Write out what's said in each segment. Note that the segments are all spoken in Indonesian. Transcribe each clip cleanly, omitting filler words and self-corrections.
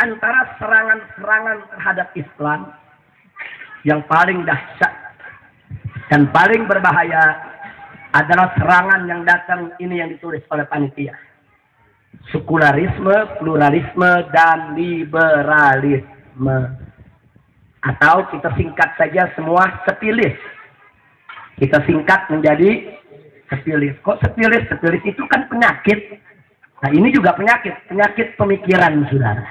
antara serangan-serangan terhadap Islam yang paling dahsyat dan paling berbahaya adalah serangan yang datang ini yang ditulis oleh panitia. Sekularisme, pluralisme, dan liberalisme. Atau kita singkat saja semua sepilis. Kita singkat menjadi sepilis. Kok sepilis? Sepilis itu kan penyakit. Nah ini juga penyakit. Penyakit pemikiran, saudara.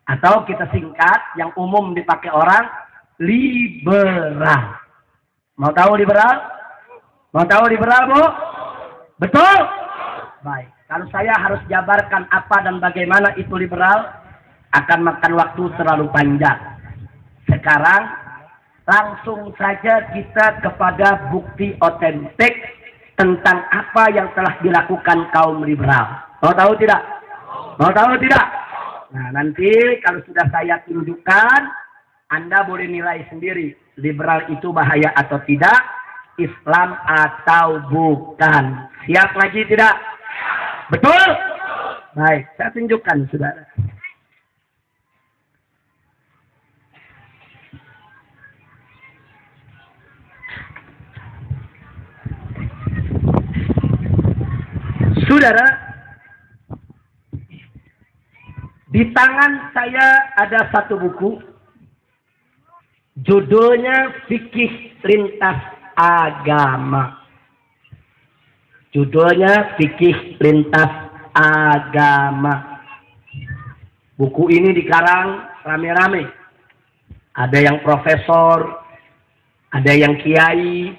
Atau kita singkat yang umum dipakai orang, liberal. Mau tahu liberal? Mau tahu liberal, Bu? Betul? Baik. Kalau saya harus jabarkan apa dan bagaimana itu liberal, akan makan waktu terlalu panjang. Sekarang, langsung saja kita kepada bukti otentik tentang apa yang telah dilakukan kaum liberal. Mau tahu tidak? Mau tahu tidak? Nah, nanti kalau sudah saya tunjukkan, Anda boleh nilai sendiri. Liberal itu bahaya atau tidak? Islam atau bukan? Siap lagi tidak? Betul? Baik, saya tunjukkan, saudara. Saudara, di tangan saya ada satu buku. Judulnya Fikih Lintas Agama. Judulnya Fikih Lintas Agama. Buku ini dikarang rame-rame. Ada yang profesor, ada yang kiai,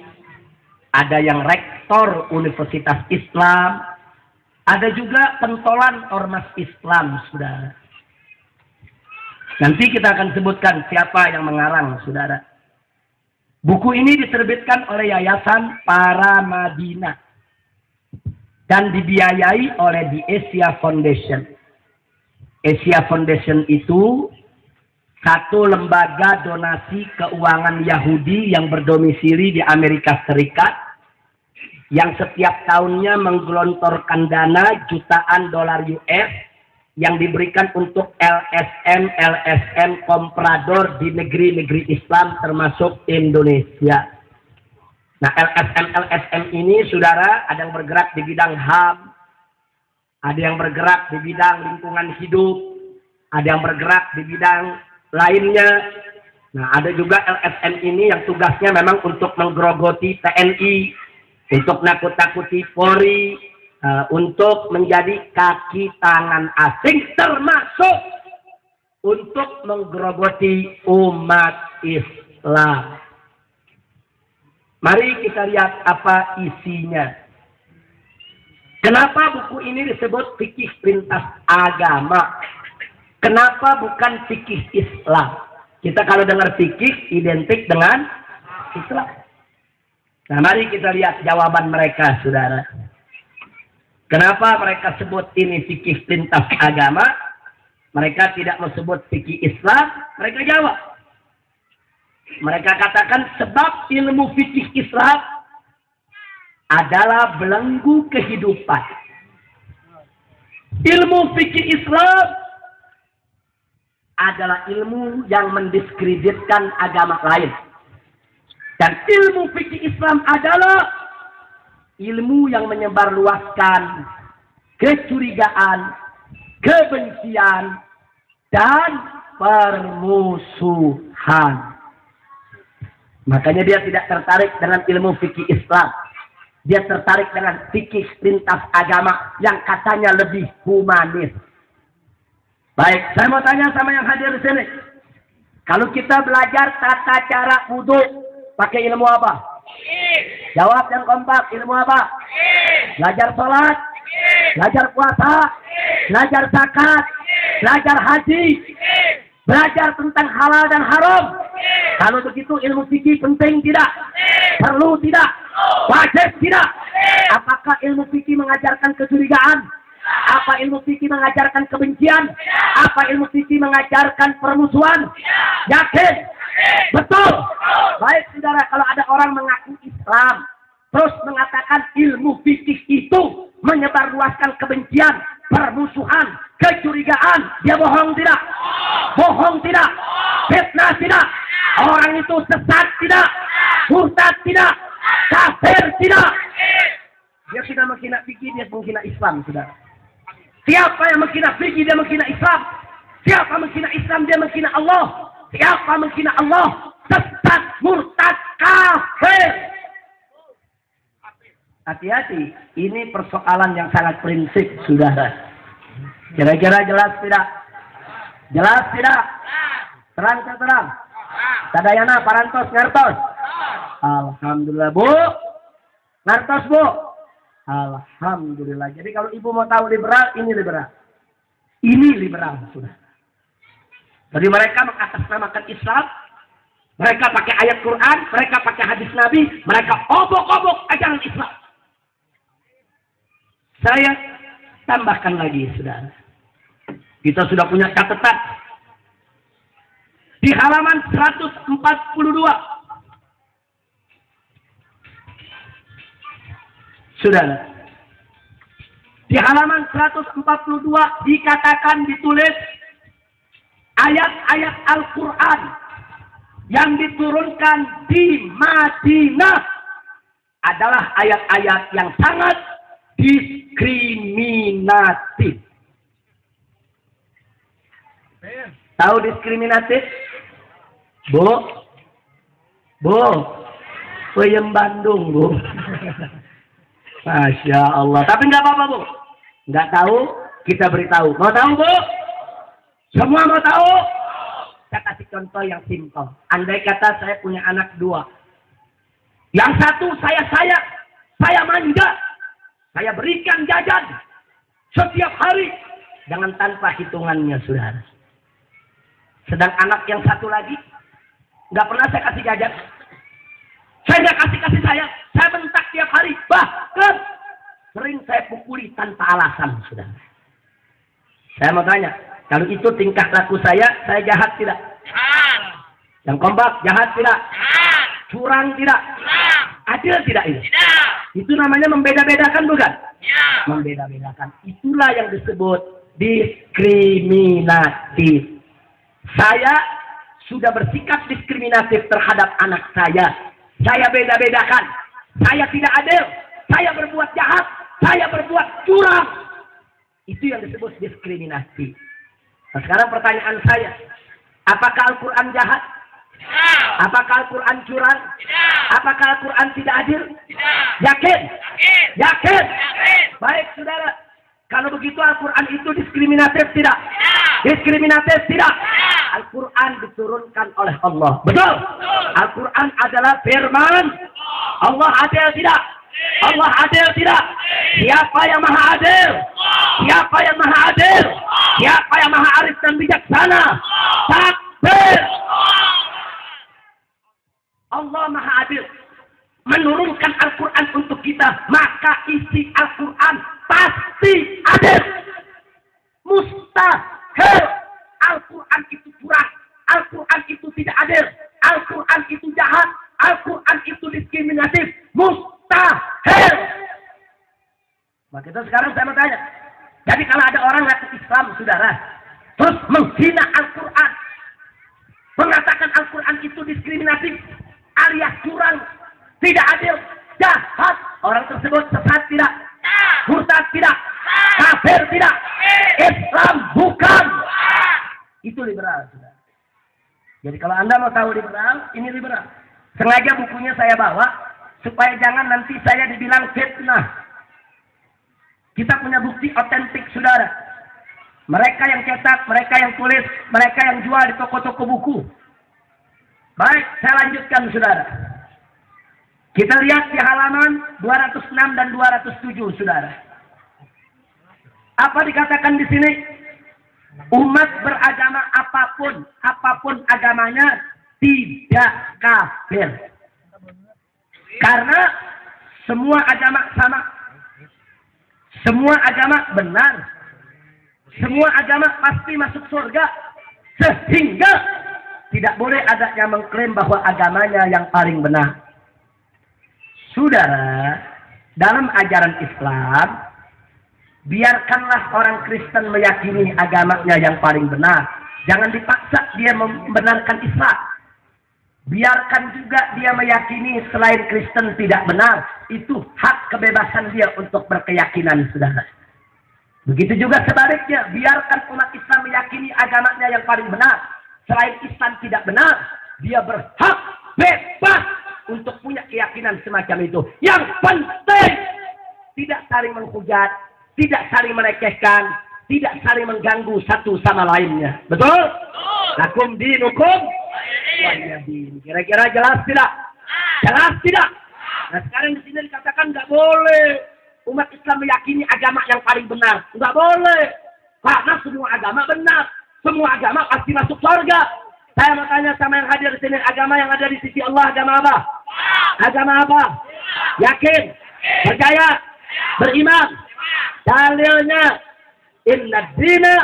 ada yang rektor Universitas Islam, ada juga pentolan ormas Islam, saudara. Nanti kita akan sebutkan siapa yang mengarang, saudara. Buku ini diterbitkan oleh Yayasan Para Madinah dan dibiayai oleh The Asia Foundation. Asia Foundation itu satu lembaga donasi keuangan Yahudi yang berdomisili di Amerika Serikat, yang setiap tahunnya menggelontorkan dana jutaan dolar US yang diberikan untuk LSM komprador di negeri-negeri Islam termasuk Indonesia. Nah, LSM ini, saudara, ada yang bergerak di bidang HAM, ada yang bergerak di bidang lingkungan hidup, ada yang bergerak di bidang lainnya. Nah, ada juga LSM ini yang tugasnya memang untuk menggerogoti TNI, untuk nakut-nakuti Polri, untuk menjadi kaki tangan asing, termasuk untuk menggerogoti umat Islam. Mari kita lihat apa isinya. Kenapa buku ini disebut fikih lintas agama? Kenapa bukan fikih Islam? Kita kalau dengar fikih identik dengan Islam. Nah, mari kita lihat jawaban mereka, saudara. Kenapa mereka sebut ini fikih lintas agama? Mereka tidak mau sebut fikih Islam. Mereka jawab. Mereka katakan sebab ilmu fikih Islam adalah belenggu kehidupan. Ilmu fikih Islam adalah ilmu yang mendiskreditkan agama lain. Dan ilmu fikih Islam adalah ilmu yang menyebarluaskan kecurigaan, kebencian, dan permusuhan. Makanya dia tidak tertarik dengan ilmu fikih Islam. Dia tertarik dengan fikih lintas agama yang katanya lebih humanis. Baik, saya mau tanya sama yang hadir di sini. Kalau kita belajar tata cara wudhu, pakai ilmu apa? Jawab yang kompak, ilmu apa? Belajar sholat, belajar puasa, belajar zakat, belajar haji, belajar tentang halal dan haram. Kalau begitu ilmu fikih penting tidak? Perlu tidak? Wajib tidak? Apakah ilmu fikih mengajarkan kecurigaan? Apa ilmu fikih mengajarkan kebencian? Apa ilmu fikih mengajarkan permusuhan? Yakin? Betul? Baik, saudara, kalau ada orang mengaku Islam, terus mengatakan ilmu fikih itu menyebarluaskan kebencian, permusuhan, kecurigaan, dia bohong tidak? sesat tidak, murtad tidak, kafir tidak. Dia sudah menghina fikih, dia menghina Islam, saudara. Siapa yang menghina fikih, dia menghina Islam. Siapa menghina Islam, dia menghina Allah. Siapa menghina Allah, sesat, murtad, kafir. Hati-hati, ini persoalan yang sangat prinsip, saudara. Kira-kira jelas tidak? Jelas tidak? Terang terang. Sadayana parantos ngertos. Alhamdulillah, Bu. Ngertos, Bu. Alhamdulillah. Jadi kalau ibu mau tahu liberal, ini liberal. Ini liberal, sudah. Jadi mereka mengatasnamakan Islam, mereka pakai ayat Quran, mereka pakai hadis Nabi, mereka obok-obok ajaran Islam. Saya tambahkan lagi, saudara. Kita sudah punya catatan. Di halaman 142. Saudara. Di halaman 142 dikatakan ditulis ayat-ayat Al-Quran yang diturunkan di Madinah adalah ayat-ayat yang sangat diskriminatif. Tahu diskriminatif? Bu? Peyem Bandung, Bu. Masya Allah. Tapi nggak apa-apa, Bu. Nggak tahu, kita beritahu. Mau tahu, Bu? Semua mau tahu? Saya kasih contoh yang simpel. Andai kata saya punya anak 2. Yang satu saya manja. Saya berikan jajan setiap hari dengan tanpa hitungannya, saudara. Sedang anak yang satu lagi nggak pernah saya kasih jajan. Saya nggak kasih sayang. Saya bentak tiap hari. Bahkan sering saya pukuli tanpa alasan, saudara. Saya mau tanya, kalau itu tingkah laku saya jahat tidak? Yang kompak, jahat tidak? Curang tidak? Adil tidak ini? Itu namanya membeda-bedakan, bukan? Membeda-bedakan. Itulah yang disebut diskriminatif. Saya sudah bersikap diskriminatif terhadap anak saya. Saya beda-bedakan. Saya tidak adil. Saya berbuat jahat. Saya berbuat curang. Itu yang disebut diskriminasi. Nah, sekarang pertanyaan saya. Apakah Al-Quran jahat? Apakah Al-Quran curang? Apakah Al-Quran tidak adil? Yakin? Yakin? Baik, saudara. Kalau begitu Al-Quran itu diskriminatif tidak? Diskriminatif tidak? Al-Quran diturunkan oleh Allah. Betul? Al-Quran adalah firman. Allah adil tidak? Allah adil tidak? Siapa yang maha adil? Siapa yang maha adil? Siapa yang maha arif dan bijaksana? Takbir! Allah maha adil. Menurunkan Al-Quran untuk kita. Maka isi Al-Quran pasti adil. Mustahil Al-Quran itu curang. Al-Quran itu tidak adil. Al-Quran itu jahat. Al-Quran itu diskriminatif. Mustahil. Maka itu sekarang saya mau tanya. Jadi kalau ada orang ngaku Islam, saudara, terus menghina Al-Quran, mengatakan Al-Quran itu diskriminatif, alias curang, tidak adil, jahat, orang tersebut sesat tidak? Murtad tidak? Kafir tidak? Islam bukan. Itu liberal, saudara. Jadi kalau Anda mau tahu liberal, ini liberal. Sengaja bukunya saya bawa supaya jangan nanti saya dibilang fitnah. Kita punya bukti otentik, saudara. Mereka yang cetak, mereka yang tulis, mereka yang jual di toko-toko buku. Baik, saya lanjutkan, saudara. Kita lihat di halaman 206 dan 207, saudara. Apa dikatakan di sini? Umat beragama apapun agamanya, tidak kafir. Karena semua agama sama. Semua agama benar. Semua agama pasti masuk surga. Sehingga tidak boleh ada yang mengklaim bahwa agamanya yang paling benar. Saudara, dalam ajaran Islam, biarkanlah orang Kristen meyakini agamanya yang paling benar. Jangan dipaksa dia membenarkan Islam. Biarkan juga dia meyakini selain Kristen tidak benar. Itu hak kebebasan dia untuk berkeyakinan, saudara. Begitu juga sebaliknya. Biarkan umat Islam meyakini agamanya yang paling benar. Selain Islam tidak benar, dia berhak bebas untuk punya keyakinan semacam itu. Yang penting tidak saling menghujat, tidak saling melecehkan, tidak saling mengganggu satu sama lainnya. Betul? Lakum dinukum waliyadin. Kira-kira jelas tidak? Jelas tidak? Nah sekarang di sini dikatakan nggak boleh umat Islam meyakini agama yang paling benar. Nggak boleh. Karena semua agama benar. Semua agama pasti masuk surga. Saya mau tanya sama yang hadir di sini, agama yang ada di sisi Allah agama apa? Agama apa? Yakin? Percaya? Beriman? Dalilnya inna dina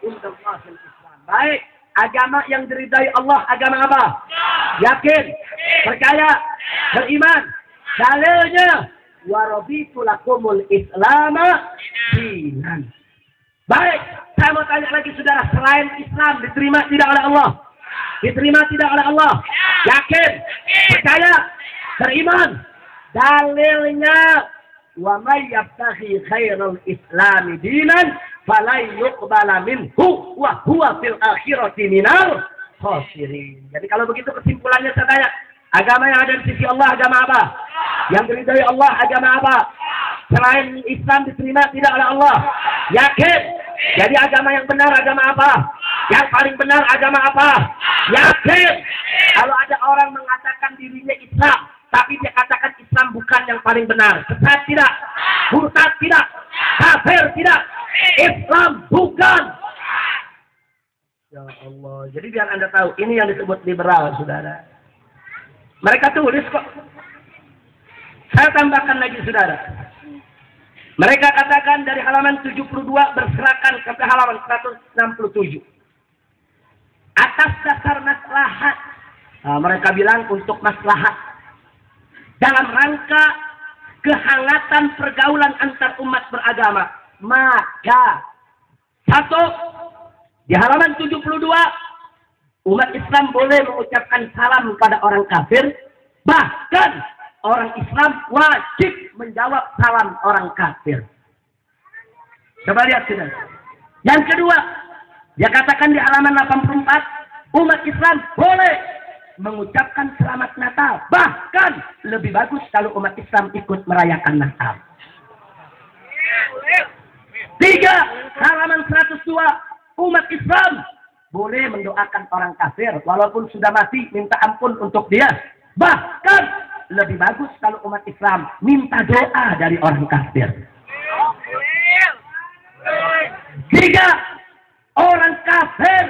indallahil Islam. Baik. Agama yang diridai Allah agama apa? Yakin? Percaya? Beriman? Dalilnya wa raditu lakumul islama dinan. Baik, saya mau tanya lagi saudara, selain Islam diterima tidak oleh Allah? Diterima tidak oleh Allah? Yakin? Percaya? Beriman? Dalilnya wa may yabtaghi khairal islami dinan falan yuqbala minhu wa huwa fil akhirati minal khasirin. Jadi kalau begitu kesimpulannya saya tanya, agama yang ada di sisi Allah agama apa? Yang diridhai Allah agama apa? Selain Islam diterima tidak oleh Allah? Yakin? Jadi agama yang benar agama apa? Yang paling benar agama apa? Yakin? Kalau ada orang mengatakan dirinya Islam, tapi dia katakan Islam bukan yang paling benar, sesat tidak? Murtad tidak? Kafir tidak? Islam bukan. Ya Allah. Jadi biar Anda tahu, ini yang disebut liberal, saudara. Mereka tulis kok. Saya tambahkan lagi, saudara. Mereka katakan dari halaman 72 berserakan sampai halaman 167. Atas dasar maslahat. Nah, mereka bilang untuk maslahat. Dalam rangka kehangatan pergaulan antar umat beragama. Maka satu, di halaman 72 umat Islam boleh mengucapkan salam kepada orang kafir, bahkan orang Islam wajib menjawab salam orang kafir. Coba lihat sudah. Yang kedua, dia katakan di halaman 84 umat Islam boleh mengucapkan selamat Natal, bahkan lebih bagus kalau umat Islam ikut merayakan Natal. Tiga, halaman 102, umat Islam boleh mendoakan orang kafir, walaupun sudah mati, minta ampun untuk dia. Bahkan, lebih bagus kalau umat Islam minta doa dari orang kafir. Tiga, orang kafir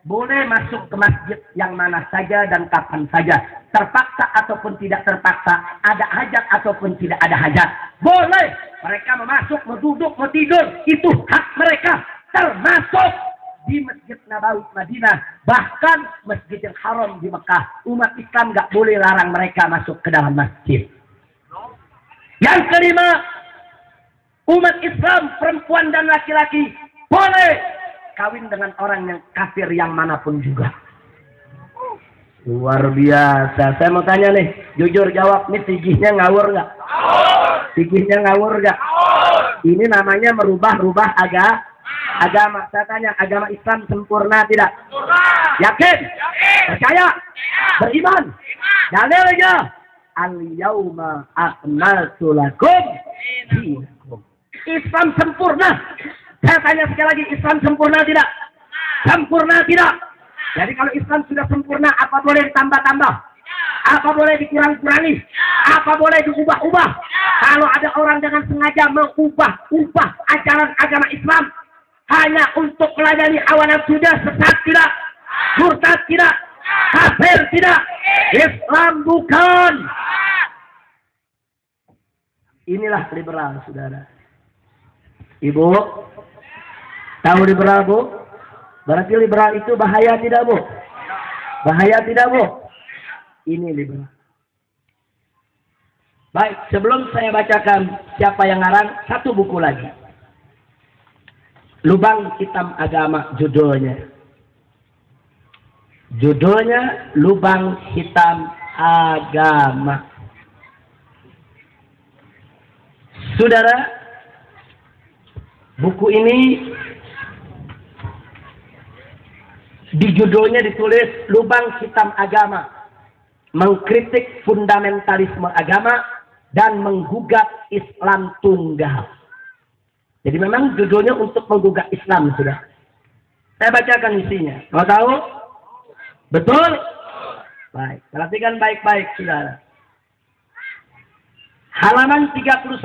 boleh masuk ke masjid yang mana saja dan kapan saja. Terpaksa ataupun tidak terpaksa, ada hajat ataupun tidak ada hajat. Boleh mereka mau masuk, mau duduk, mau tidur, itu hak mereka. Termasuk di Masjid Nabawi Madinah, bahkan Masjidil Haram di Mekah. Umat Islam nggak boleh larang mereka masuk ke dalam masjid. Yang kelima, umat Islam perempuan dan laki-laki boleh kawin dengan orang yang kafir yang manapun juga. Luar biasa. Saya mau tanya nih, jujur jawab, nih tigihnya ngawur nggak? Tigihnya ngawur nggak? Ini namanya merubah-rubah agama. Saya tanya, agama Islam sempurna tidak? Yakin? Percaya? Beriman? Dalilnya al-yauma akmaltu lakum dinakum. Islam sempurna. Saya tanya sekali lagi, Islam sempurna tidak? Sempurna tidak? Jadi kalau Islam sudah sempurna, apa boleh ditambah-tambah? Apa boleh dikurang-kurangi? Apa boleh diubah-ubah? Kalau ada orang dengan sengaja mengubah-ubah ajaran agama Islam hanya untuk melayani hawa nafsu, sesat tidak? Murtad tidak? Kafir tidak? Islam bukan. Inilah liberal, saudara. Ibu, tahu liberal, Bu? Berarti liberal itu bahaya tidak, Bu? Bahaya tidak, Bu? Ini liberal. Baik, sebelum saya bacakan siapa yang ngarang, satu buku lagi. Lubang Hitam Agama judulnya. Judulnya Lubang Hitam Agama. Saudara, buku ini di judulnya ditulis Lubang Hitam Agama, mengkritik fundamentalisme agama dan menggugat Islam tunggal. Jadi memang judulnya untuk menggugat Islam, sudah. Saya bacakan isinya. Mau tahu? Betul? Baik, perhatikan baik-baik, saudara. Halaman 31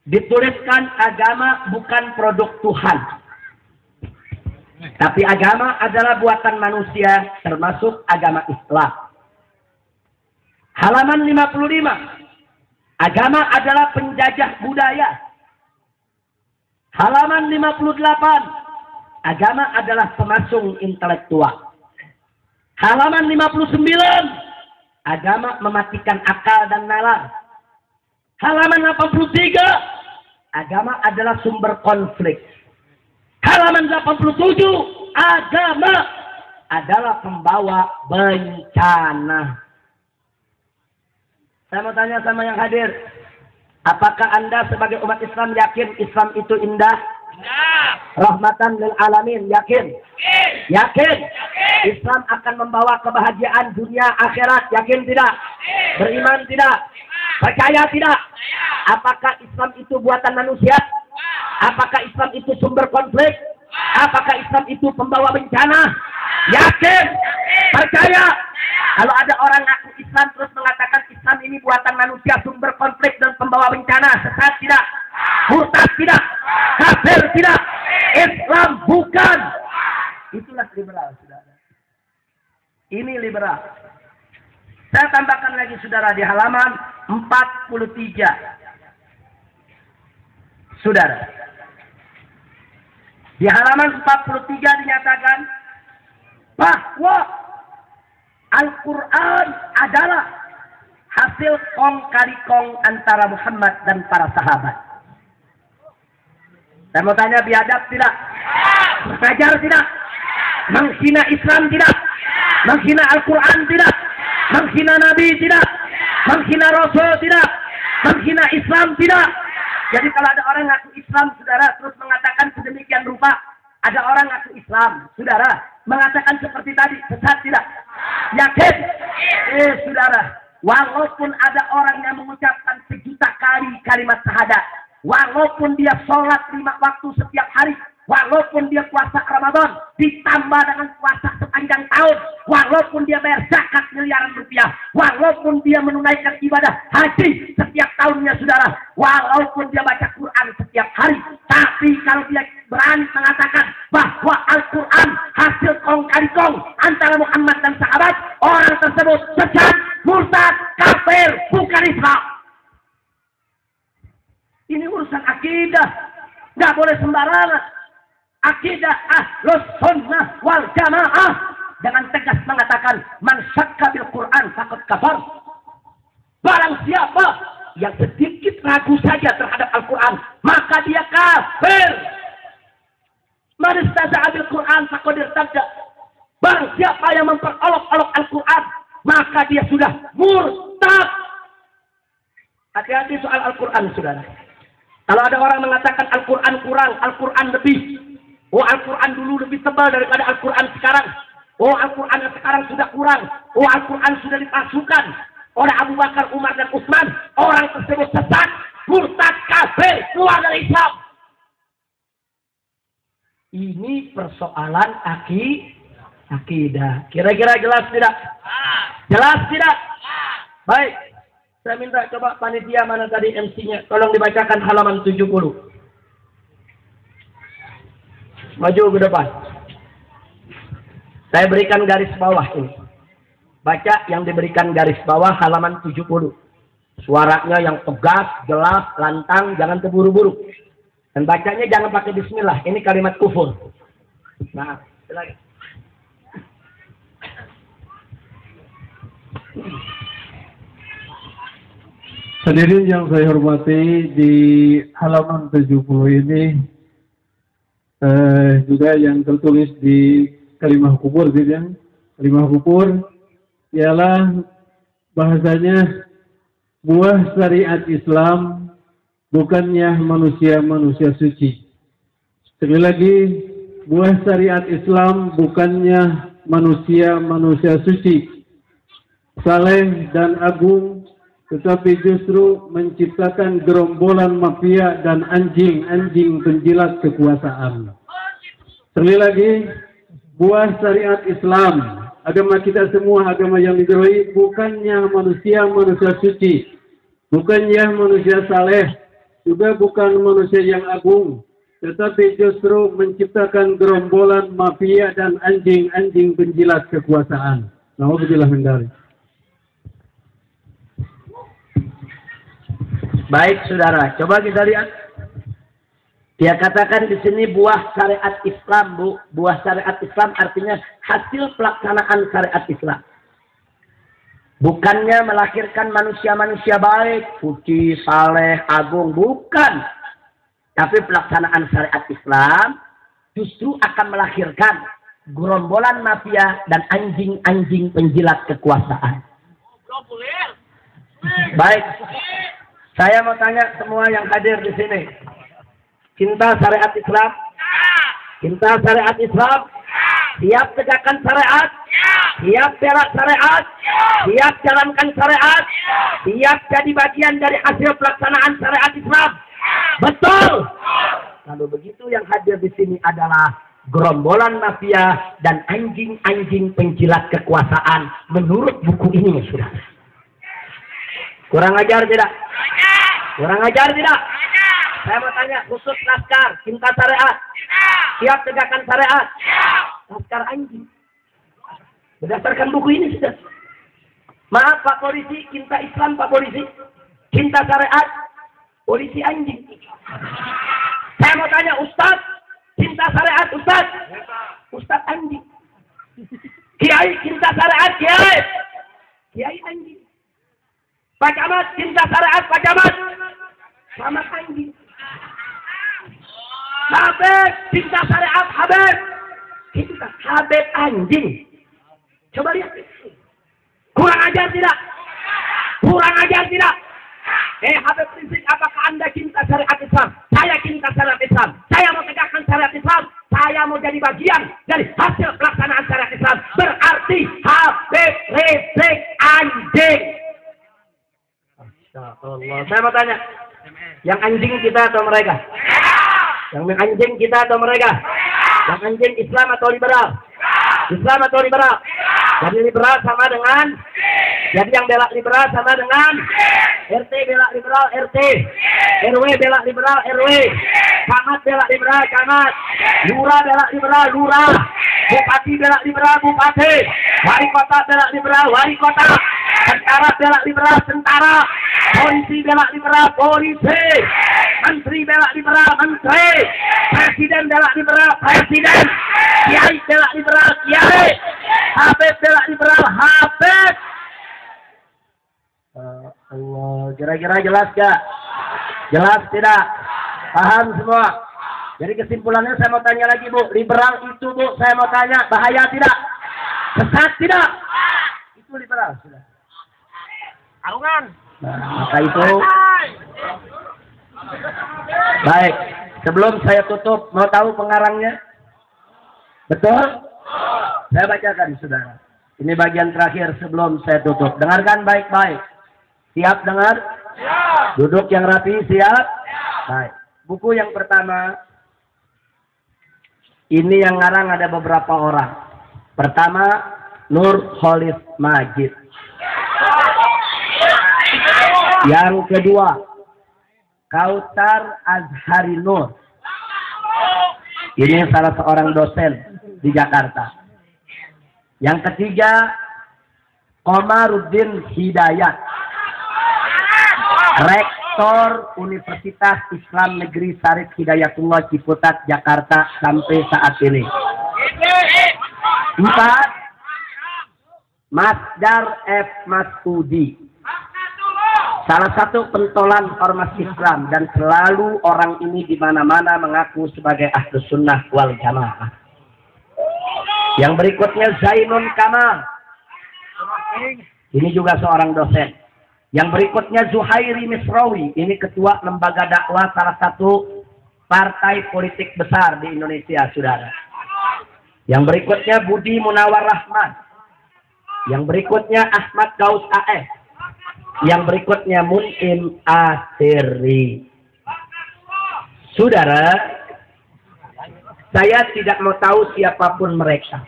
dituliskan agama bukan produk Tuhan. Tapi agama adalah buatan manusia, termasuk agama Islam. Halaman 55. Agama adalah penjajah budaya. Halaman 58. Agama adalah pemasung intelektual. Halaman 59. Agama mematikan akal dan nalar. Halaman 83. Agama adalah sumber konflik. Halaman 87. Agama adalah pembawa bencana. Saya mau tanya sama yang hadir. Apakah Anda sebagai umat Islam yakin Islam itu indah? Rahmatan lil alamin, yakin? Yakin? Islam akan membawa kebahagiaan dunia akhirat, yakin tidak? Beriman tidak? Percaya tidak? Apakah Islam itu buatan manusia? Apakah Islam itu sumber konflik? Apakah Islam itu pembawa bencana? Yakin? Percaya? Kalau ada orang ngaku Islam terus mengatakan Islam ini buatan manusia, sumber konflik dan pembawa bencana, sesat tidak? Murtad tidak? Kafir tidak? Islam bukan. Itulah liberal, saudara. Ini liberal. Saya tambahkan lagi, saudara, di halaman 43. Saudara, di halaman 43 dinyatakan bahwa Al-Quran adalah hasil kong kali kong antara Muhammad dan para sahabat. Saya mau tanya, biadab tidak? Belajar tidak? Menghina Islam tidak? Menghina Al-Quran tidak? Menghina Nabi tidak? Menghina Rasul tidak? Menghina Islam tidak? Jadi kalau ada orang ngaku Islam, saudara, terus mengatakan sedemikian rupa, ada orang ngaku Islam, saudara, mengatakan seperti tadi, sesat tidak? Yakin? Saudara, walaupun ada orang yang mengucapkan 1.000.000 kali kalimat syahadat, walaupun dia sholat 5 waktu setiap hari, walaupun dia puasa Ramadan, ditambah dengan puasa sepanjang tahun, walaupun dia bayar zakat miliaran rupiah, walaupun dia menunaikan ibadah haji setiap tahunnya, saudara, walaupun dia baca Quran setiap hari, tapi kalau dia berani mengatakan bahwa Al-Quran hasil kong kali kong antara Muhammad dan sahabat, orang tersebut sesat, murtad, kafir, bukan Islam. Ini urusan akidah, nggak boleh sembarangan. Akidah Ahlus Sunnah wal Jamaah dengan tegas mengatakan man syakka bil Quran faqad kafar. Barang siapa yang sedikit ragu saja terhadap Al-Quran, maka dia kafir. Man istaza'a bil Quran faqad irtadda. Barang siapa yang memperolok-olok Al-Quran, maka dia sudah murtad. Hati-hati soal Al-Quran, saudara. Kalau ada orang mengatakan Al-Quran kurang, Al-Quran lebih. Oh, Al-Quran dulu lebih tebal daripada Al-Quran sekarang. Oh, Al-Quran sekarang sudah kurang. Oh, Al-Quran sudah dipalsukan oleh Abu Bakar, Umar, dan Utsman. Orang tersebut sesat, murtad, kafir, keluar dari Islam. Ini persoalan akidah. Kira-kira jelas tidak? Jelas tidak? Baik. Saya minta coba panitia mana tadi MC-nya. Tolong dibacakan halaman 70. Maju ke depan. Saya berikan garis bawah ini. Baca yang diberikan garis bawah halaman 70. Suaranya yang tegas, jelas, lantang, jangan terburu-buru. Dan bacanya jangan pakai bismillah. Ini kalimat kufur. Nah, silakan. Hadirin yang saya hormati, di halaman 70 ini juga yang tertulis di kalimah kufur gitu ya. Kalimah kufur ialah bahasanya buah syariat Islam bukannya manusia-manusia suci. Sekali lagi, buah syariat Islam bukannya manusia-manusia suci, saleh dan agung, tetapi justru menciptakan gerombolan mafia dan anjing-anjing penjilat kekuasaan. Sekali lagi, buah syariat Islam, agama kita semua, agama yang diridhoi, bukannya manusia suci, bukannya manusia saleh, juga bukan manusia yang agung, tetapi justru menciptakan gerombolan mafia dan anjing-anjing penjilat kekuasaan. Nauzubillah min dzalik. Baik, saudara. Coba kita lihat. Dia katakan di sini buah syariat Islam, Bu. Buah syariat Islam artinya hasil pelaksanaan syariat Islam. Bukannya melahirkan manusia-manusia baik, suci, saleh, agung. Bukan. Tapi pelaksanaan syariat Islam justru akan melahirkan gerombolan mafia dan anjing-anjing penjilat kekuasaan. Baik. Saya mau tanya semua yang hadir di sini. Cinta syariat Islam? Cinta syariat Islam? Siap tegakkan syariat? Siap bela syariat? Siap jalankan syariat? Siap jadi bagian dari hasil pelaksanaan syariat Islam? Betul! Kalau begitu yang hadir di sini adalah gerombolan mafia dan anjing-anjing penjilat kekuasaan menurut buku ini, saudara. Kurang ajar tidak? Kurang ajar tidak? Saya mau tanya, khusus laskar, cinta syariat? Siap tegakkan syariat? Laskar anjing. Berdasarkan buku ini sudah. Maaf Pak Polisi, cinta Islam Pak Polisi. Cinta syariat, polisi anjing. Saya mau tanya, Ustaz, cinta syariat Ustaz? Ustaz anjing. Kiai, cinta syariat Kiai? Kiai anjing. Pak Camat, cinta syariat Pak Camat? Sama anjing. Habib, cinta syariat Habib? Cinta Habib anjing. Coba lihat. Kurang ajar tidak? Kurang ajar tidak? Habib Rizik, apakah Anda cinta syariat Islam? Saya cinta syariat Islam. Saya mau tegakkan syariat Islam. Saya mau jadi bagian dari hasil pelaksanaan syariat Islam. Berarti Habib Rizik anjing. Allah. Saya mau tanya, yang anjing kita atau mereka? Yang anjing kita atau mereka? Yang anjing Islam atau liberal? Islam atau liberal? Jadi liberal sama dengan, jadi yang bela liberal sama dengan RT bela liberal RT, RW bela liberal RW, camat bela liberal camat, lurah bela liberal lurah, bupati bela liberal bupati, wali kota bela liberal wali kota, tentara bela liberal tentara, polisi bela liberal polisi, menteri bela liberal menteri, presiden bela liberal presiden, kiai bela liberal kiai, habib bela liberal habib. Allah, kira-kira jelas gak? Jelas tidak? Paham semua? Jadi kesimpulannya saya mau tanya lagi, Bu, liberal itu, Bu, saya mau tanya, bahaya tidak? Sesat tidak? Itu liberal sudah. Arungan. Nah, maka itu. Baik, sebelum saya tutup, mau tahu pengarangnya? Betul? Saya bacakan, saudara. Ini bagian terakhir sebelum saya tutup. Dengarkan baik-baik. Siap dengar? Siap. Duduk yang rapi, siap? Baik. Buku yang pertama, ini yang ngarang ada beberapa orang. Pertama, Nurholis Majid. Yang kedua, Kautsar Azhari Nur. Ini salah seorang dosen di Jakarta. Yang ketiga, Komaruddin Hidayat, Rektor Universitas Islam Negeri Syarif Hidayatullah Ciputat Jakarta sampai saat ini. 4. Masdar F. Masudi, salah satu pentolan ormas Islam dan selalu orang ini di mana-mana mengaku sebagai Ahlus Sunnah wal Jamaah. Yang berikutnya Zainun Kamal. Ini juga seorang dosen. Yang berikutnya Zuhairi Misrawi. Ini ketua lembaga dakwah salah satu partai politik besar di Indonesia, saudara. Yang berikutnya Budi Munawar Rahman. Yang berikutnya Ahmad Gaus AS. Yang berikutnya Munim Asiri. Saudara, saya tidak mau tahu siapapun mereka.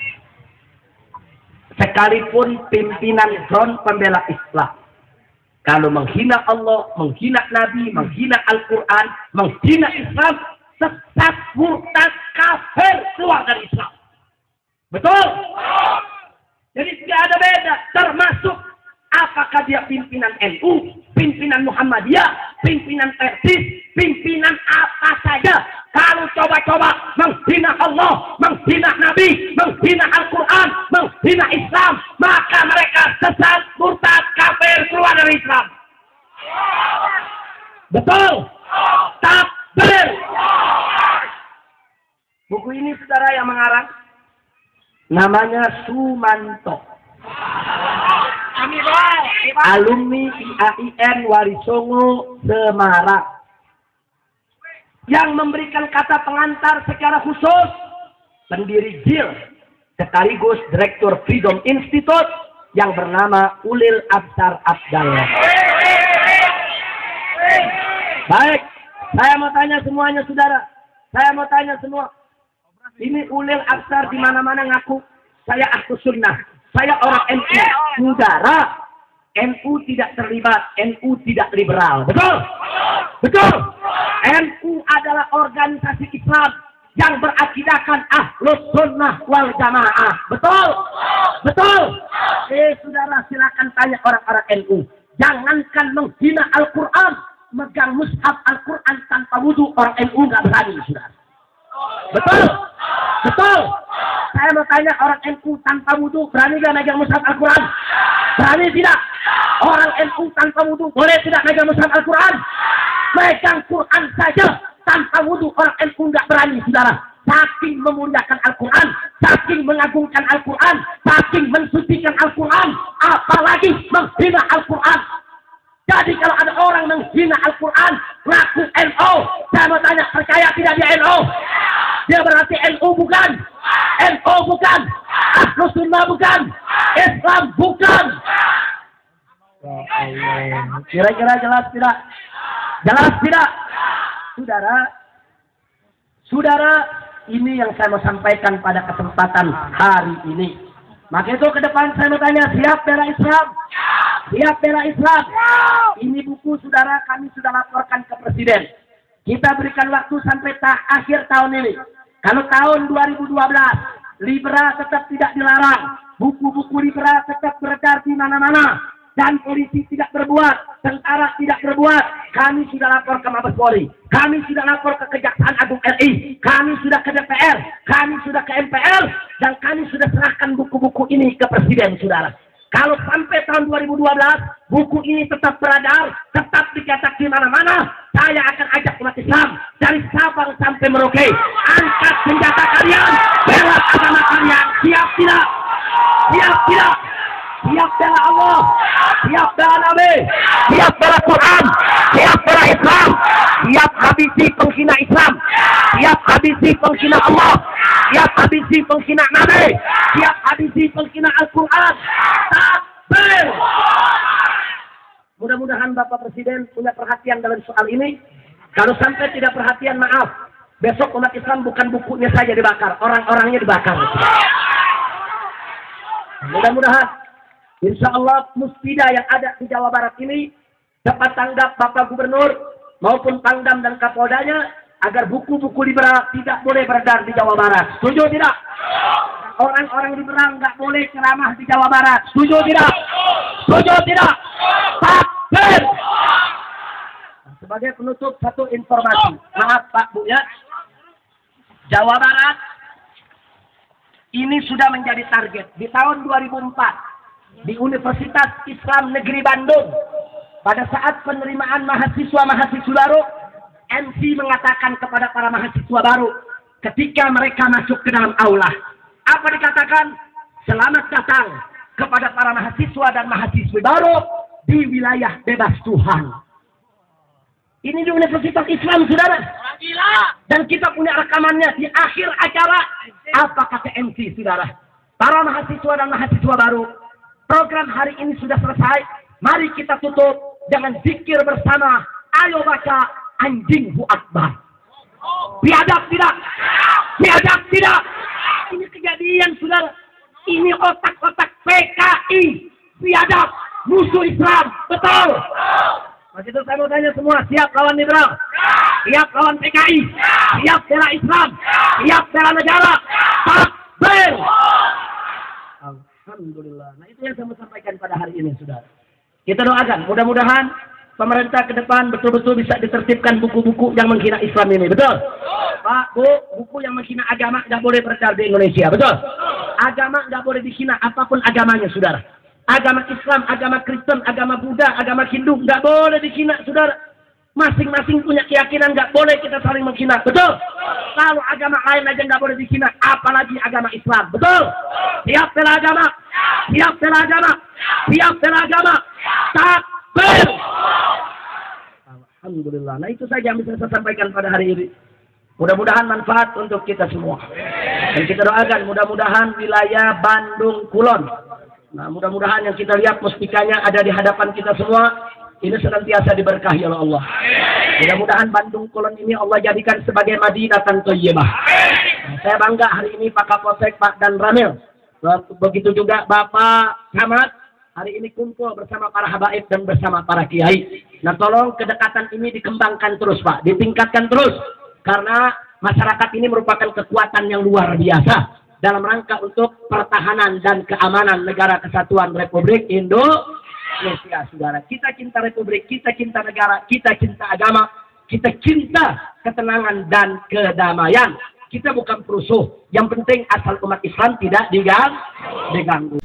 Sekalipun pimpinan Front Pembela Islam. Kalau menghina Allah, menghina Nabi, menghina Al-Quran, menghina Islam, sesat, murtad, kafir, keluar dari Islam. Betul? Jadi tidak ada beda, termasuk apakah dia pimpinan NU, pimpinan Muhammadiyah, pimpinan Persis, pimpinan apa saja. Kalau coba-coba menghina Allah, menghina Nabi, menghina Al-Quran, menghina Islam, maka mereka sesat, murtad, kafir, keluar dari Islam. Betul? Takbir. Buku ini saudara yang mengarang, namanya Sumanto. Alumni IAIN Warisongo Semarang. Yang memberikan kata pengantar secara khusus pendiri JIL sekaligus Direktur Freedom Institute yang bernama Ulil Absar Abdallah. Baik, saya mau tanya semuanya saudara. Saya mau tanya semua. Ini Ulil Absar di mana-mana ngaku saya Ahlus Sunnah. Saya orang NU. Saudara, NU tidak terlibat, NU tidak liberal. Betul? Betul? NU adalah organisasi Islam yang berakidahkan Ahlus Sunnah wal Jamaah. Betul? Betul? Saudara, silakan tanya orang-orang NU. Jangankan menghina Al-Quran, megang mushaf Al-Quran tanpa wudu, orang NU nggak berani, saudara. Betul? Betul? Saya mau tanya, orang NU tanpa wudu berani nggak megang mushaf Al-Quran? Berani tidak? Orang NU tanpa wudu boleh tidak megang mushaf Al-Quran? Megang Quran saja tanpa wudu orang NU nggak berani, saudara. Saking memuliakan Al-Quran, saking mengagungkan Al-Quran, saking mensucikan Al-Quran, apalagi menghina Al-Quran. Jadi kalau ada orang menghina Al-Quran, ngaku NU, saya mau tanya, percaya tidak dia NU? Dia berarti NU bukan? NU bukan? Ahlus Sunnah bukan? Islam bukan? Ya Allah. Kira-kira jelas tidak? Jelas tidak? Saudara, ini yang saya mau sampaikan pada kesempatan hari ini. Maka itu ke depan saya mau tanya, siap bela Islam? Siap bela Islam? Ini buku saudara kami sudah laporkan ke Presiden. Kita berikan waktu sampai akhir tahun ini. Kalau tahun 2012, liberal tetap tidak dilarang. Buku-buku liberal tetap beredar di mana-mana. Dan polisi tidak berbuat, tentara tidak berbuat. Kami sudah lapor ke Mabes Polri, kami sudah lapor ke Kejaksaan Agung RI, kami sudah ke DPR, kami sudah ke MPR, dan kami sudah serahkan buku-buku ini ke Presiden, saudara. Kalau sampai tahun 2012, buku ini tetap beredar, tetap dicetak di mana-mana, saya akan ajak umat Islam dari Sabang sampai Merauke. Angkat senjata kalian, bela agama kalian. Siap tidak? Siap tidak? Siap bela Allah, siap bela Nabi, siap bela Quran, siap bela Islam, siap habisi penghina Islam, siap habisi penghina Allah, siap habisi penghina Nabi, siap habisi penghina Al-Quran. Takbir! Mudah-mudahan Bapak Presiden punya perhatian dalam soal ini. Kalau sampai tidak perhatian, maaf, besok umat Islam bukan bukunya saja dibakar, orang-orangnya dibakar. Mudah-mudahan insya Allah Muspida yang ada di Jawa Barat ini dapat tanggap Bapak Gubernur maupun Pangdam dan Kapoldanya agar buku-buku liberal tidak boleh beredar di Jawa Barat. Setuju tidak? Orang-orang liberal nggak boleh ceramah di Jawa Barat. Setuju tidak? Setuju tidak? Takbir! Sebagai penutup satu informasi. Maaf Pak Bu ya. Jawa Barat ini sudah menjadi target. Di tahun 2004 di Universitas Islam Negeri Bandung, pada saat penerimaan mahasiswa-mahasiswa baru, MC mengatakan kepada para mahasiswa baru, ketika mereka masuk ke dalam aula, Apa dikatakan? Selamat datang kepada para mahasiswa dan mahasiswi baru di wilayah bebas Tuhan. Ini di Universitas Islam, saudara. Dan kita punya rekamannya di akhir acara. Apa kata MC, saudara? Para mahasiswa dan mahasiswa baru, program hari ini sudah selesai. Mari kita tutup dengan zikir bersama. Ayo baca Anjinghu Akbar. Biadab tidak? Biadab tidak? Ini kejadian, saudara. Ini otak-otak PKI. Biadab. Musuh Islam. Betul? Mas itu saya mau tanya semua, siap lawan liberal? Siap lawan PKI? Siap bela Islam? Siap bela negara? Takbir! Alhamdulillah. Nah itu yang saya mau sampaikan pada hari ini, saudara. Kita doakan, mudah-mudahan pemerintah ke depan betul-betul bisa ditertibkan buku-buku yang menghina Islam ini, betul? Pak, Bu, buku yang menghina agama nggak boleh beredar di Indonesia, betul? Agama nggak boleh dihina, apapun agamanya, saudara. Agama Islam, agama Kristen, agama Buddha, agama Hindu, nggak boleh dihina, saudara. Masing-masing punya keyakinan, nggak boleh kita saling menghina, betul? Kalau agama lain aja nggak boleh dihina, apalagi agama Islam, betul? Siap bela agama, siap bela agama, siap bela agama, takbir! Alhamdulillah. Nah itu saja yang bisa saya sampaikan pada hari ini. Mudah-mudahan manfaat untuk kita semua. Dan kita doakan mudah-mudahan wilayah Bandung Kulon. Nah mudah-mudahan yang kita lihat mustikanya ada di hadapan kita semua. Ini senantiasa diberkahi oleh Allah. Mudah-mudahan Bandung Kulon ini Allah jadikan sebagai Madinatan Thayyibah. Nah, saya bangga hari ini Pak Kapolsek, Pak Dan Ramil. Begitu juga Bapak Camat. Hari ini kumpul bersama para habaib dan bersama para kiai. Nah tolong kedekatan ini dikembangkan terus Pak. Ditingkatkan terus. Karena masyarakat ini merupakan kekuatan yang luar biasa. Dalam rangka untuk pertahanan dan keamanan negara kesatuan Republik Indonesia, saudara. Kita cinta Republik, kita cinta negara, kita cinta agama, kita cinta ketenangan dan kedamaian. Kita bukan perusuh. Yang penting asal umat Islam tidak diganggu.